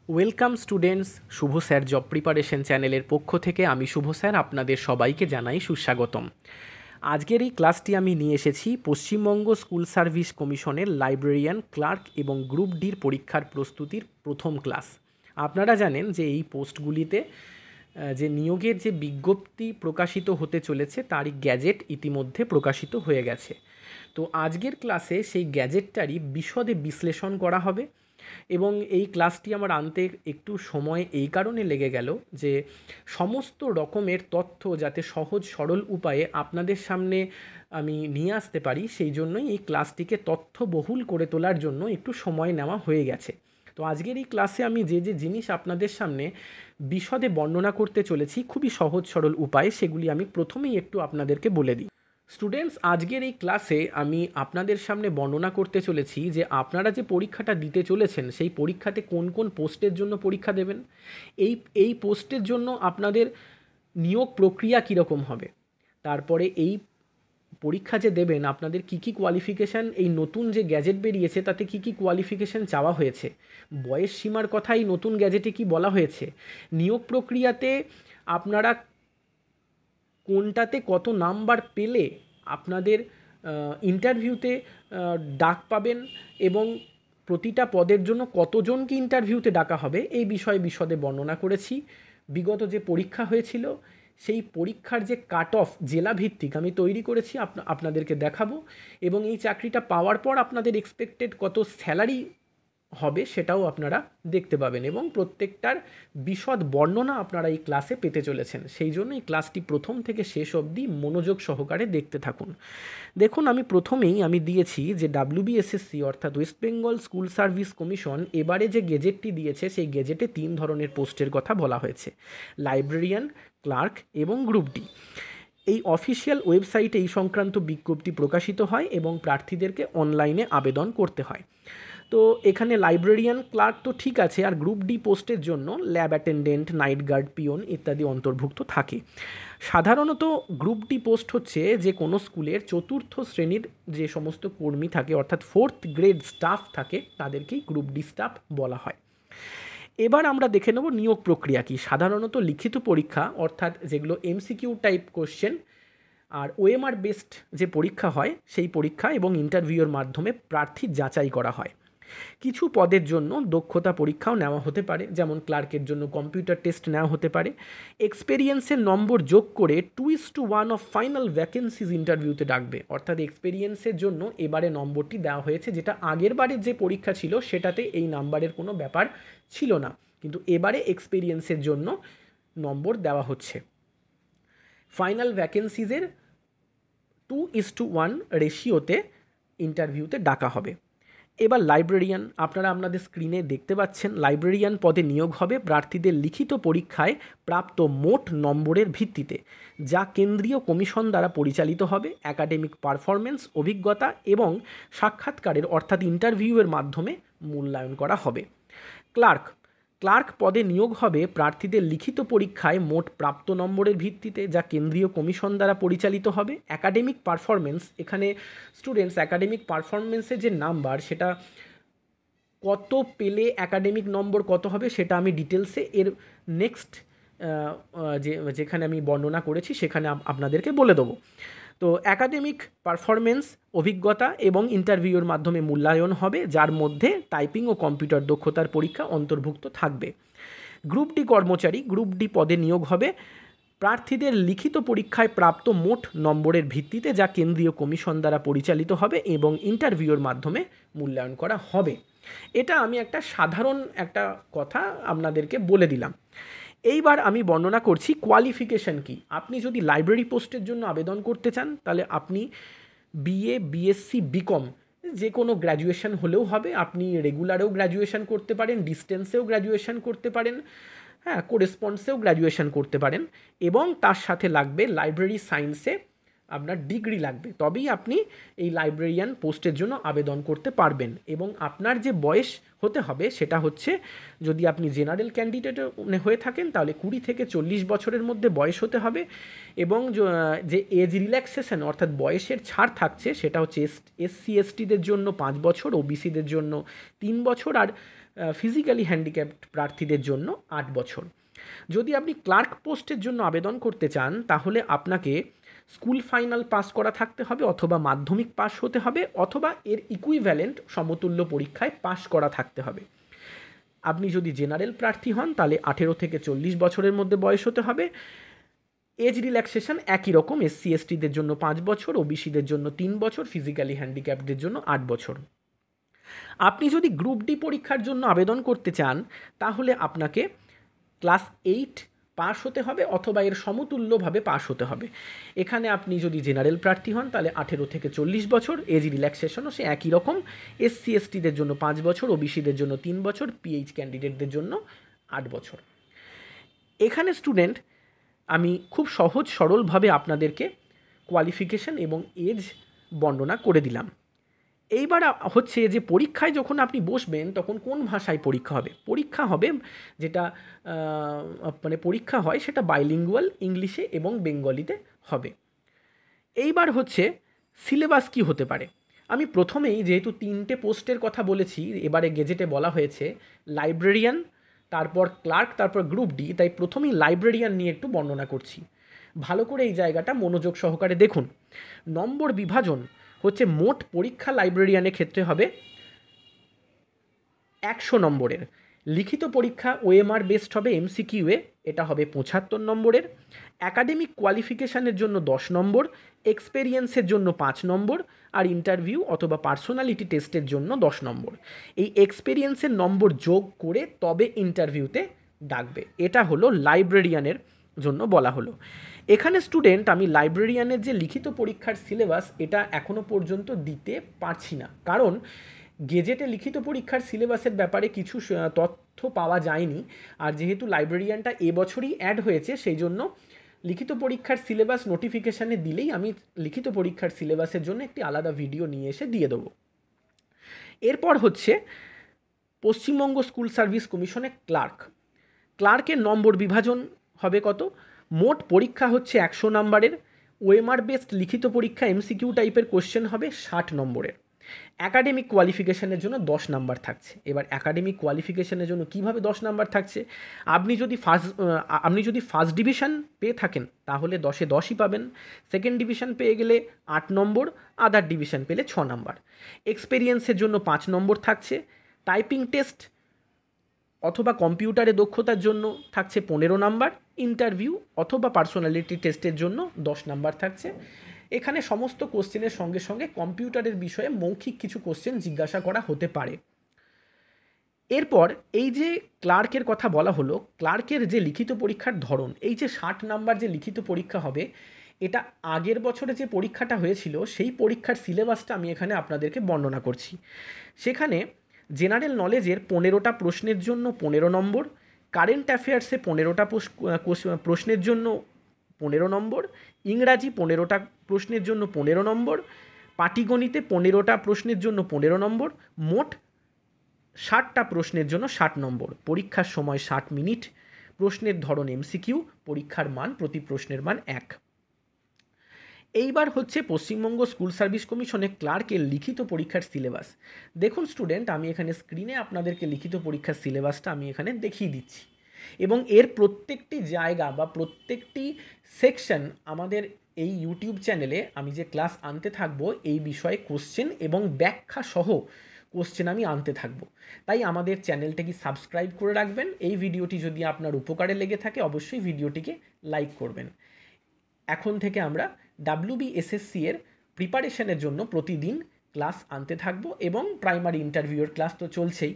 Welcome students, শুভ sir job preparation চ্যানেলের পক্ষ থেকে আমি শুভ স্যার আপনাদের সবাইকে জানাই সুস্বাগতম। আজকের এই ক্লাসটি আমি নিয়ে এসেছি পশ্চিমবঙ্গ স্কুল সার্ভিস কমিশনের লাইব্রেরিয়ান, ক্লার্ক এবং গ্রুপ ডির পরীক্ষার প্রস্তুতির প্রথম ক্লাস। আপনারা জানেন যে এই পোস্টগুলিতে যে নিয়োগের যে বিজ্ঞপ্তি প্রকাশিত হতে চলেছে তারই গ্যাজেট ইতিমধ্যে প্রকাশিত হয়ে গেছে। তো আজকের ক্লাসে সেই গ্যাজেটটারই বিশদে বিশ্লেষণ করা হবে এবং এই ক্লাসটি আমার আনতে একটু সময় এই কারণে লেগে গেল যে সমস্ত রকমের তথ্য যাতে সহজ সরল উপায়ে আপনাদের সামনে আমি নিয়ে আসতে পারি, সেই জন্যই এই ক্লাসটিকে তথ্যবহুল করে তোলার জন্য একটু সময় নেওয়া হয়ে গেছে। তো আজকের এই ক্লাসে আমি যে যে জিনিস আপনাদের সামনে বিশদে বর্ণনা করতে চলেছি খুবই সহজ সরল উপায়ে, সেগুলি আমি প্রথমেই একটু আপনাদেরকে বলে দিই। স্টুডেন্টস, আজকের এই ক্লাসে আমি আপনাদের সামনে বর্ণনা করতে চলেছি যে আপনারা যে পরীক্ষাটা দিতে চলেছেন সেই পরীক্ষাতে কোন কোন পোস্টের জন্য পরীক্ষা দেবেন, এই পোস্টের জন্য আপনাদের নিয়োগ প্রক্রিয়া কীরকম হবে, তারপরে এই পরীক্ষা যে দেবেন আপনাদের কী কী কোয়ালিফিকেশান, এই নতুন যে গ্যাজেট বেরিয়েছে তাতে কী কী কোয়ালিফিকেশান চাওয়া হয়েছে, বয়স সীমার কথা এই নতুন গ্যাজেটে কি বলা হয়েছে, নিয়োগ প্রক্রিয়াতে আপনারা কোনটাতে কত নাম্বার পেলে আপনাদের ইন্টারভিউতে ডাক পাবেন এবং প্রতিটা পদের জন্য কতজনকে ইন্টারভিউতে ডাকা হবে এই বিষয়ে বিশদে বর্ণনা করেছি। বিগত যে পরীক্ষা হয়েছিল সেই পরীক্ষার যে কাট অফ জেলা ভিত্তিক আমি তৈরি করেছি, আপনাদেরকে দেখাবো এবং এই চাকরিটা পাওয়ার পর আপনাদের এক্সপেক্টেড কত স্যালারি হবে সেটাও আপনারা দেখতে পাবেন এবং প্রত্যেকটার বিশদ বর্ণনা আপনারা এই ক্লাসে পেতে চলেছেন। সেই জন্য এই ক্লাসটি প্রথম থেকে শেষ অবধি মনোযোগ সহকারে দেখতে থাকুন। দেখুন, আমি প্রথমেই দিয়েছি যে WBSSC অর্থাৎ West Bengal school service commission এবারে যে গেজেটটি দিয়েছে সেই গেজেটে 3 ধরনের পোস্টের কথা বলা হয়েছে: লাইব্রেরিয়ান, ক্লার্ক এবং গ্রুপ ডি। এই অফিসিয়াল ওয়েবসাইটে এই সংক্রান্ত বিজ্ঞপ্তি প্রকাশিত হয় এবং প্রার্থীদেরকে অনলাইনে আবেদন করতে হয়। তো এখানে লাইব্রেরিয়ান, ক্লার্ক তো ঠিক আছে, আর গ্রুপ ডি পোস্টের জন্য lab attendant, night guard, peon ইত্যাদি অন্তর্ভুক্ত থাকে। সাধারণত গ্রুপ ডি পোস্ট হচ্ছে যে কোনো স্কুলের 4র্থ শ্রেণীর যে সমস্ত কর্মী থাকে অর্থাৎ 4th গ্রেড স্টাফ থাকে তাদেরকেই গ্রুপ ডি স্টাফ বলা হয়। এবার আমরা দেখে নেব নিয়োগ প্রক্রিয়া কী। সাধারণত লিখিত পরীক্ষা অর্থাৎ যেগুলো MCQ টাইপ কোশ্চেন আর OMR বেসড যে পরীক্ষা হয় সেই পরীক্ষা এবং ইন্টারভিউয়ের মাধ্যমে প্রার্থী যাচাই করা হয়। কিছু পদের জন্য দক্ষতা পরীক্ষাও নেওয়া হতে পারে, যেমন ক্লার্কের জন্য কম্পিউটার টেস্ট নেওয়া হতে পারে। এক্সপেরিয়েন্সের নম্বর যোগ করে 2:1 অফ ফাইনাল ভ্যাকেন্সিজ ইন্টারভিউতে ডাকবে, অর্থাৎ এক্সপেরিয়েন্সের জন্য এবারে নম্বরটি দেওয়া হয়েছে, যেটা আগের বারের যে পরীক্ষা ছিল সেটাতে এই নাম্বারের কোনো ব্যাপার ছিল না, কিন্তু এবারে এক্সপেরিয়েন্সের জন্য নম্বর দেওয়া হচ্ছে। ফাইনাল ভ্যাকেন্সিজের 2:1 রেশিওতে ইন্টারভিউতে ডাকা হবে। এবার লাইব্রেরিয়ান, আপনারা আপনাদের স্ক্রিনে দেখতে পাচ্ছেন লাইব্রেরিয়ান পদে নিয়োগ হবে প্রার্থীদের লিখিত পরীক্ষায় প্রাপ্ত মোট নম্বরের ভিত্তিতে, যা কেন্দ্রীয় কমিশন দ্বারা পরিচালিত হবে। একাডেমিক পারফরমেন্স, অভিজ্ঞতা এবং সাক্ষাৎকারের অর্থাৎ ইন্টারভিউয়ের মাধ্যমে মূল্যায়ন করা হবে। ক্লার্ক পদে নিয়োগ হবে প্রার্থীদের লিখিত পরীক্ষায় মোট প্রাপ্ত নম্বরের ভিত্তিতে, যা কেন্দ্রীয় কমিশন দ্বারা পরিচালিত হবে। একাডেমিক পারফরমেন্স, এখানে স্টুডেন্টস একাডেমিক পারফরমেন্সের যে নাম্বার সেটা কত পেলে একাডেমিক নম্বর কত হবে সেটা আমি ডিটেলসে এর নেক্সট যেখানে আমি বর্ণনা করেছি সেখানে আপনাদেরকে বলে দেবো। তো একাডেমিক পারফরমেন্স, অভিজ্ঞতা এবং ইন্টারভিউয়ের মাধ্যমে মূল্যায়ন হবে, যার মধ্যে টাইপিং ও কম্পিউটার দক্ষতার পরীক্ষা অন্তর্ভুক্ত থাকবে। গ্রুপ ডি কর্মচারী, গ্রুপ ডি পদে নিয়োগ হবে প্রার্থীদের লিখিত পরীক্ষায় প্রাপ্ত মোট নম্বরের ভিত্তিতে, যা কেন্দ্রীয় কমিশন দ্বারা পরিচালিত হবে এবং ইন্টারভিউয়ের মাধ্যমে মূল্যায়ন করা হবে। এটা আমি একটা সাধারণ একটা কথা আপনাদেরকে বলে দিলাম। এইবার আমি বর্ণনা করছি কোয়ালিফিকেশান কি। আপনি যদি লাইব্রেরি পোস্টের জন্য আবেদন করতে চান তাহলে আপনি BA, BSc, BCom যে কোনো গ্র্যাজুয়েশন হলেও হবে। আপনি রেগুলারেও গ্র্যাজুয়েশন করতে পারেন, ডিস্টেন্সেও গ্র্যাজুয়েশন করতে পারেন, কোরেসপন্ডসেও গ্র্যাজুয়েশন করতে পারেন এবং তার সাথে লাগবে লাইব্রেরি সায়েন্সে আপনার ডিগ্রি লাগবে, তবেই আপনি এই লাইব্রেরিয়ান পোস্টের জন্য আবেদন করতে পারবেন। এবং আপনার যে বয়স হতে হবে সেটা হচ্ছে, যদি আপনি জেনারেল ক্যান্ডিডেট হয়ে থাকেন তাহলে 20 থেকে 40 বছরের মধ্যে বয়স হতে হবে এবং যে এজ রিল্যাক্সেশন অর্থাৎ বয়সের ছাড় থাকছে সেটা হচ্ছে SC STদের জন্য 5 বছর, OBCদের জন্য 3 বছর আর ফিজিক্যালি হ্যান্ডিক্যাপড প্রার্থীদের জন্য 8 বছর। যদি আপনি ক্লার্ক পোস্টের জন্য আবেদন করতে চান তাহলে আপনাকে স্কুল ফাইনাল পাস করা থাকতে হবে অথবা মাধ্যমিক পাস হতে হবে অথবা এর ইকুইভ্যালেন্ট সমতুল্য পরীক্ষায় পাস করা থাকতে হবে। আপনি যদি জেনারেল প্রার্থী হন তাহলে 18 থেকে 40 বছরের মধ্যে বয়স হতে হবে। এজ রিল্যাক্সেশন একই রকম, SC STদের জন্য 5 বছর, OBCদের জন্য 3 বছর, ফিজিক্যালি হ্যান্ডিক্যাপডদের জন্য 8 বছর। আপনি যদি গ্রুপ ডি পরীক্ষার জন্য আবেদন করতে চান তাহলে আপনাকে ক্লাস 8 পাস হতে হবে অথবা এর সমতুল্যভাবে পাস হতে হবে। এখানে আপনি যদি জেনারেল প্রার্থী হন তাহলে 18 থেকে 40 বছর, এজ রিল্যাক্সেশনও সে একই রকম, SC STদের জন্য 5 বছর, OBCদের জন্য 3 বছর, PH ক্যান্ডিডেটদের জন্য 8 বছর। এখানে স্টুডেন্ট আমি খুব সহজ সরলভাবে আপনাদেরকে কোয়ালিফিকেশন এবং এজ বর্ণনা করে দিলাম। এইবার হচ্ছে যে পরীক্ষায় যখন আপনি বসবেন তখন কোন ভাষায় পরীক্ষা হবে। পরীক্ষা হবে যেটা মানে পরীক্ষা হয় সেটা বাইলিঙ্গুয়াল, ইংলিশে এবং বেঙ্গলিতে হবে। এইবার হচ্ছে সিলেবাস কি হতে পারে। আমি প্রথমেই যেহেতু 3টে পোস্টের কথা বলেছি, এবারে গেজেটে বলা হয়েছে লাইব্রেরিয়ান, তারপর ক্লার্ক, তারপর গ্রুপ ডি, তাই প্রথমেই লাইব্রেরিয়ান নিয়ে একটু বর্ণনা করছি। ভালো করে এই জায়গাটা মনোযোগ সহকারে দেখুন। নম্বর বিভাজন হচ্ছে মোট পরীক্ষা লাইব্রেরিয়ানের ক্ষেত্রে হবে 100 নম্বরের। লিখিত পরীক্ষা OMR বেসড হবে MCQয়ে, এটা হবে 75 নম্বরের। অ্যাকাডেমিক কোয়ালিফিকেশানের জন্য 10 নম্বর, এক্সপেরিয়েন্সের জন্য 5 নম্বর, আর ইন্টারভিউ অথবা পার্সোনালিটি টেস্টের জন্য 10 নম্বর। এই এক্সপেরিয়েন্সের নম্বর যোগ করে তবে ইন্টারভিউতে ডাকবে। এটা হলো লাইব্রেরিয়ানের জন্য বলা হলো। এখানে স্টুডেন্ট আমি লাইব্রেরিয়ানের যে লিখিত পরীক্ষার সিলেবাস এটা এখনও পর্যন্ত দিতে পারছি না, কারণ গেজেটে লিখিত পরীক্ষার সিলেবাসের ব্যাপারে কিছু তথ্য পাওয়া যায়নি। আর যেহেতু লাইব্রেরিয়ানটা এবছরই অ্যাড হয়েছে সেই জন্য লিখিত পরীক্ষার সিলেবাস নোটিফিকেশানে দিলেই আমি লিখিত পরীক্ষার সিলেবাসের জন্য একটি আলাদা ভিডিও নিয়ে এসে দিয়ে দেবো। এরপর হচ্ছে পশ্চিমবঙ্গ স্কুল সার্ভিস কমিশনের ক্লার্কের নম্বর বিভাজন হবে কত। মোট পরীক্ষা হচ্ছে 100 নম্বরের। OMR বেসড লিখিত পরীক্ষা MCQ টাইপের কোশ্চেন হবে 60 নম্বরের। অ্যাকাডেমিক কোয়ালিফিকেশানের জন্য 10 নাম্বার থাকছে। এবার অ্যাকাডেমিক কোয়ালিফিকেশানের জন্য কীভাবে 10 নাম্বার থাকছে, আপনি যদি ফার্স্ট ডিভিশন পেয়ে থাকেন তাহলে 10-এ 10ই পাবেন। সেকেন্ড ডিভিশন পেয়ে গেলে 8 নম্বর, আদার ডিভিশন পেলে 6 নাম্বার। এক্সপেরিয়েন্সের জন্য 5 নম্বর থাকছে। টাইপিং টেস্ট অথবা কম্পিউটারে দক্ষতার জন্য থাকছে 15 নাম্বার। ইন্টারভিউ অথবা পার্সোনালিটি টেস্টের জন্য 10 নাম্বার থাকছে। এখানে সমস্ত কোশ্চেনের সঙ্গে সঙ্গে কম্পিউটারের বিষয়ে মৌখিক কিছু কোশ্চেন জিজ্ঞাসা করা হতে পারে। এরপর এই যে ক্লার্কের কথা বলা হলো, ক্লার্কের যে লিখিত পরীক্ষার ধরন, এই যে 60 নাম্বার যে লিখিত পরীক্ষা হবে, এটা আগের বছরে যে পরীক্ষাটা হয়েছিল সেই পরীক্ষার সিলেবাসটা আমি এখানে আপনাদেরকে বর্ণনা করছি। সেখানে জেনারেল নলেজের 15টা প্রশ্নের জন্য 15 নম্বর, কারেন্ট অ্যাফেয়ার্সে 15টা প্রশ্নের জন্য 15 নম্বর, ইংরাজি 15টা প্রশ্নের জন্য 15 নম্বর, পাটিগণিতে 15টা প্রশ্নের জন্য 15 নম্বর, মোট 60টা প্রশ্নের জন্য 60 নম্বর। পরীক্ষার সময় 60 মিনিট। প্রশ্নের ধরন MCQ, পরীক্ষার মান প্রতি প্রশ্নের মান 1। এইবার হচ্ছে পশ্চিমবঙ্গ স্কুল সার্ভিস কমিশনের ক্লার্কের লিখিত পরীক্ষার সিলেবাস। দেখুন স্টুডেন্ট, আমি এখানে স্ক্রিনে আপনাদেরকে লিখিত পরীক্ষার সিলেবাসটা আমি এখানে দেখিয়ে দিচ্ছি এবং এর প্রত্যেকটি জায়গা বা প্রত্যেকটি সেকশন আমাদের এই ইউটিউব চ্যানেলে আমি যে ক্লাস আনতে থাকবো এই বিষয়ে কোশ্চেন এবং ব্যাখ্যা সহ কোশ্চেন আমি আনতে থাকবো। তাই আমাদের চ্যানেলটাকে সাবস্ক্রাইব করে রাখবেন। এই ভিডিওটি যদি আপনার উপকারে লেগে থাকে অবশ্যই ভিডিওটিকে লাইক করবেন। এখন থেকে আমরা WBSSC এর প্রিপারেশনের জন্য প্রতিদিন ক্লাস আনতে থাকবো এবং প্রাইমারি ইন্টারভিউয়ের ক্লাস তো চলছেই।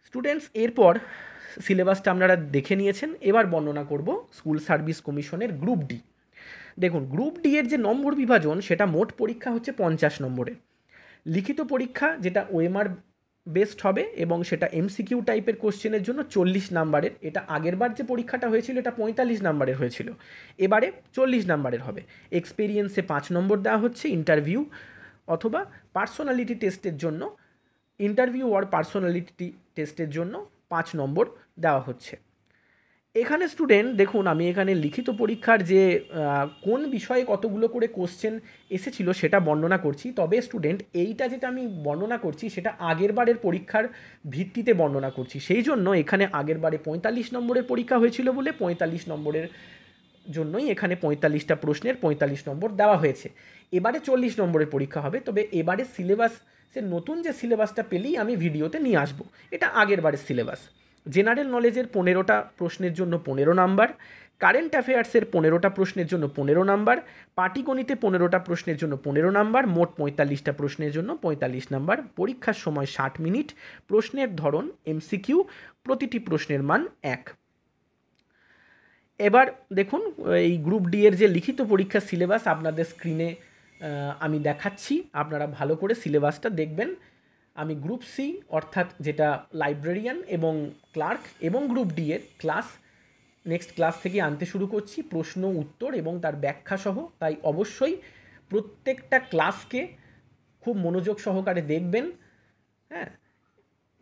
স্টুডেন্টস, এরপর সিলেবাসটা আপনারা দেখে নিয়েছেন, এবার বর্ণনা করব স্কুল সার্ভিস কমিশনের গ্রুপ ডি। দেখুন, গ্রুপ ডি এর যে নম্বর বিভাজন সেটা মোট পরীক্ষা হচ্ছে 50 নম্বরের। লিখিত পরীক্ষা যেটা OMR বেসড হবে এবং সেটা MCQ টাইপের কোশ্চেনের জন্য 40 নাম্বারের। এটা আগেরবার যে পরীক্ষাটা হয়েছিল এটা 45 নাম্বারের হয়েছিল, এবারে 40 নাম্বারের হবে। এক্সপেরিয়েন্সে 5 নম্বর দেওয়া হচ্ছে। ইন্টারভিউ অথবা পার্সোনালিটি টেস্টের জন্য ইন্টারভিউ আর পার্সোনালিটি টেস্টের জন্য 5 নম্বর দেওয়া হচ্ছে। এখানে স্টুডেন্ট দেখুন, আমি এখানে লিখিত পরীক্ষার যে কোন বিষয়ে কতগুলো করে কোশ্চেন এসেছিল সেটা বর্ণনা করছি। তবে স্টুডেন্ট এইটা যেটা আমি বর্ণনা করছি সেটা আগের বারের পরীক্ষার ভিত্তিতে বর্ণনা করছি। সেই জন্য এখানে আগের বারে 45 নম্বরের পরীক্ষা হয়েছিল বলে 45 নম্বরের জন্যই এখানে 45টা প্রশ্নের 45 নম্বর দেওয়া হয়েছে। এবারে 40 নম্বরের পরীক্ষা হবে, তবে এবারে সিলেবাসের নতুন যে সিলেবাসটা পেলেই আমি ভিডিওতে নিয়ে আসবো। এটা আগের বারের সিলেবাস। জেনারেল নলেজের 15টা প্রশ্নের জন্য 15 নাম্বার, কারেন্ট অ্যাফেয়ার্সের 15টা প্রশ্নের জন্য 15 নাম্বার, পাটিগণিতে 15টা প্রশ্নের জন্য 15 নাম্বার, মোট 45টা প্রশ্নের জন্য 45 নাম্বার। পরীক্ষার সময় 60 মিনিট। প্রশ্নের ধরন এমসিকিউ, প্রতিটি প্রশ্নের মান 1। এবার দেখুন, এই গ্রুপ ডি এর যে লিখিত পরীক্ষার সিলেবাস আপনাদের স্ক্রিনে আমি দেখাচ্ছি, আপনারা ভালো করে সিলেবাসটা দেখবেন। আমি গ্রুপ সি অর্থাৎ যেটা লাইব্রেরিয়ান এবং ক্লার্ক এবং গ্রুপ ডি এর ক্লাস নেক্সট ক্লাস থেকে আনতে শুরু করছি, প্রশ্ন উত্তর এবং তার ব্যাখ্যা সহ। তাই অবশ্যই প্রত্যেকটা ক্লাসকে খুব মনোযোগ সহকারে দেখবেন। হ্যাঁ,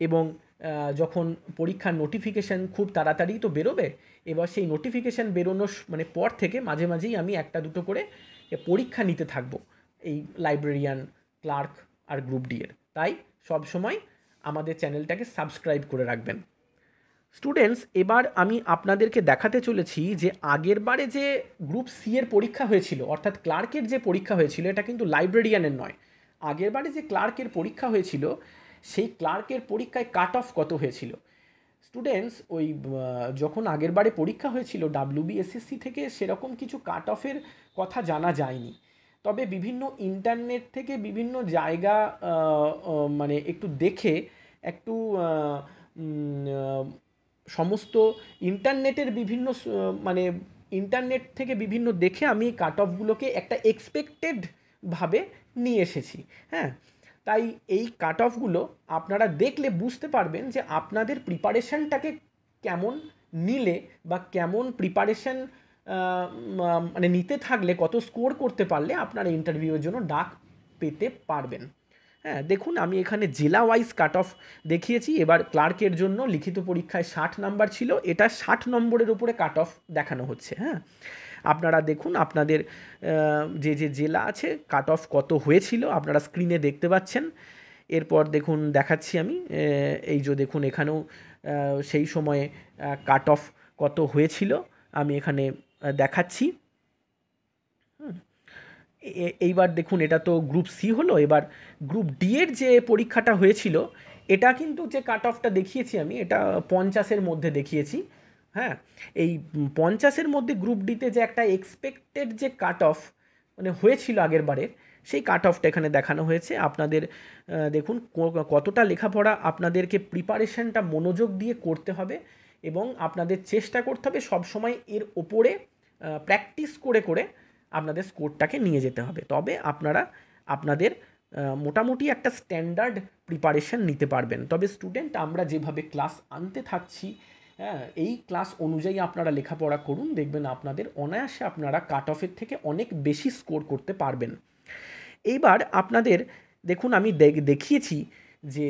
এবং যখন পরীক্ষার নোটিফিকেশান খুব তাড়াতাড়ি তো বেরোবে, এবার সেই নোটিফিকেশান বেরোনোর মানে পর থেকে মাঝে মাঝেই আমি একটা দুটো করে পরীক্ষা নিতে থাকবো এই লাইব্রেরিয়ান, ক্লার্ক আর গ্রুপ ডি এর। তাই সব সময় আমাদের চ্যানেলটাকে সাবস্ক্রাইব করে রাখবেন। স্টুডেন্টস, এবার আমি আপনাদেরকে দেখাতে চলেছি যে আগের বারে যে গ্রুপ সি এর পরীক্ষা হয়েছিল অর্থাৎ ক্লার্কের যে পরীক্ষা হয়েছিল, এটা কিন্তু লাইব্রেরিয়ানের নয়। আগের বারে যে ক্লার্কের পরীক্ষা হয়েছিল সেই ক্লার্কের পরীক্ষায় কাট অফ কত হয়েছিল স্টুডেন্টস? ওই যখন আগের বারে পরীক্ষা হয়েছিল WBSSC থেকে সেরকম কিছু কাট অফের কথা জানা যায়নি। তবে বিভিন্ন ইন্টারনেট থেকে বিভিন্ন জায়গা মানে একটু দেখে একটু সমস্ত ইন্টারনেটের বিভিন্ন মানে ইন্টারনেট থেকে বিভিন্ন দেখে আমি কাট অফগুলোকে একটা এক্সপেক্টেডভাবে নিয়ে এসেছি। হ্যাঁ, তাই এই কাট অফগুলো আপনারা দেখলে বুঝতে পারবেন যে আপনাদের প্রিপারেশানটাকে কেমন নিলে বা কেমন প্রিপারেশান মানে নিতে থাকলে কত স্কোর করতে পারলে আপনারা ইন্টারভিউয়ের জন্য ডাক পেতে পারবেন। হ্যাঁ, দেখুন আমি এখানে জেলা ওয়াইজ কাট অফ দেখিয়েছি। এবার ক্লার্কের জন্য লিখিত পরীক্ষায় 60 নাম্বার ছিল, এটা 60 নম্বরের উপরে কাট অফ দেখানো হচ্ছে। হ্যাঁ, আপনারা দেখুন আপনাদের যে যে জেলা আছে কাট অফ কত হয়েছিল আপনারা স্ক্রিনে দেখতে পাচ্ছেন। এরপর দেখুন দেখাচ্ছি আমি, এই যে দেখুন এখানেও সেই সময়ে কাট অফ কত হয়েছিল আমি এখানে দেখাচ্ছি। এইবার দেখুন এটা তো গ্রুপ সি হলো। এবার গ্রুপ ডি এর যে পরীক্ষাটা হয়েছিল এটা কিন্তু যে কাট অফটা দেখিয়েছি আমি, এটা 50-এর মধ্যে দেখিয়েছি। হ্যাঁ, এই 50-এর মধ্যে গ্রুপ ডিতে যে একটা এক্সপেক্টেড যে কাট অফ মানে হয়েছিল আগের বারের, সেই কাট অফটা এখানে দেখানো হয়েছে। আপনাদের দেখুন কতটা লেখাপড়া আপনাদেরকে প্রিপারেশানটা মনোযোগ দিয়ে করতে হবে এবং আপনাদের চেষ্টা করতে হবে সবসময় এর ওপরে প্র্যাকটিস করে করে আপনাদের স্কোরটাকে নিয়ে যেতে হবে। তবে আপনারা আপনাদের মোটামুটি একটা স্ট্যান্ডার্ড প্রিপারেশান নিতে পারবেন। তবে স্টুডেন্ট, আমরা যেভাবে ক্লাস আনতে থাকছি, হ্যাঁ, এই ক্লাস অনুযায়ী আপনারা লেখাপড়া করুন, দেখবেন আপনাদের অনায়াসে আপনারা কাট অফের থেকে অনেক বেশি স্কোর করতে পারবেন। এইবার আপনাদের দেখুন আমি দেখিয়েছি যে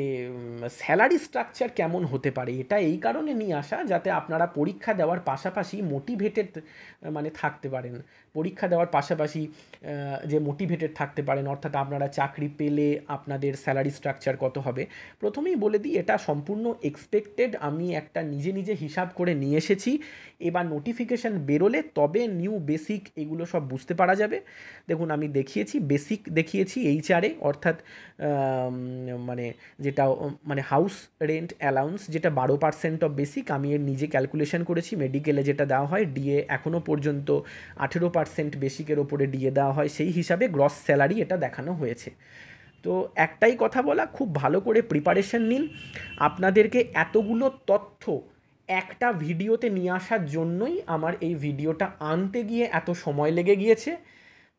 স্যালারি স্ট্রাকচার কেমন হতে পারে। এটা এই কারণে নিয়ে আসা যাতে আপনারা পরীক্ষা দেওয়ার পাশাপাশি মোটিভেটেড মানে থাকতে পারেন। পরীক্ষা দেওয়ার পাশাপাশি যে মোটিভেটেড থাকতে পারেন, অর্থাৎ আপনারা চাকরি পেলে আপনাদের স্যালারি স্ট্রাকচার কত হবে। প্রথমেই বলে দিই এটা সম্পূর্ণ এক্সপেক্টেড, আমি একটা নিজে নিজে হিসাব করে নিয়ে এসেছি। এবার নোটিফিকেশান বেরোলে তবে নিউ বেসিক এগুলো সব বুঝতে পারা যাবে। দেখুন আমি দেখিয়েছি, বেসিক দেখিয়েছি এইচআরে অর্থাৎ মানে যেটা মানে হাউস রেন্ট অ্যালাউন্স যেটা 12% অফ বেসিক, আমি এর নিজে ক্যালকুলেশন করেছি। মেডিকেলে যেটা দেওয়া হয় ডিএ এখনও পর্যন্ত 18% বেসিকের ওপরে ডিএ দেওয়া হয়, সেই হিসাবে গ্রস স্যালারি এটা দেখানো হয়েছে। তো একটাই কথা বলা, খুব ভালো করে প্রিপারেশন নিন। আপনাদেরকে এতগুলো তথ্য একটা ভিডিওতে নিয়ে আসার জন্যই আমার এই ভিডিওটা আনতে গিয়ে এত সময় লেগে গিয়েছে।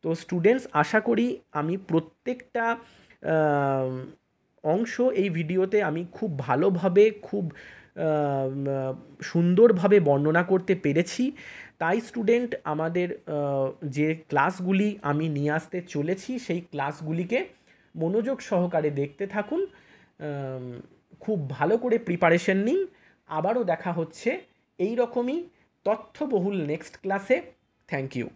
তো স্টুডেন্টস, আশা করি আমি প্রত্যেকটা অংশ এই ভিডিওতে আমি খুব ভালোভাবে খুব সুন্দরভাবে বর্ণনা করতে পেরেছি। তাই স্টুডেন্ট, আমাদের যে ক্লাসগুলি আমি নিয়ে আসতে চলেছি সেই ক্লাসগুলিকে মনোযোগ সহকারে দেখতে থাকুন, খুব ভালো করে প্রিপারেশন নিন। আবারও দেখা হচ্ছে এই রকমই তথ্যবহুল নেক্সট ক্লাসে। Thank you.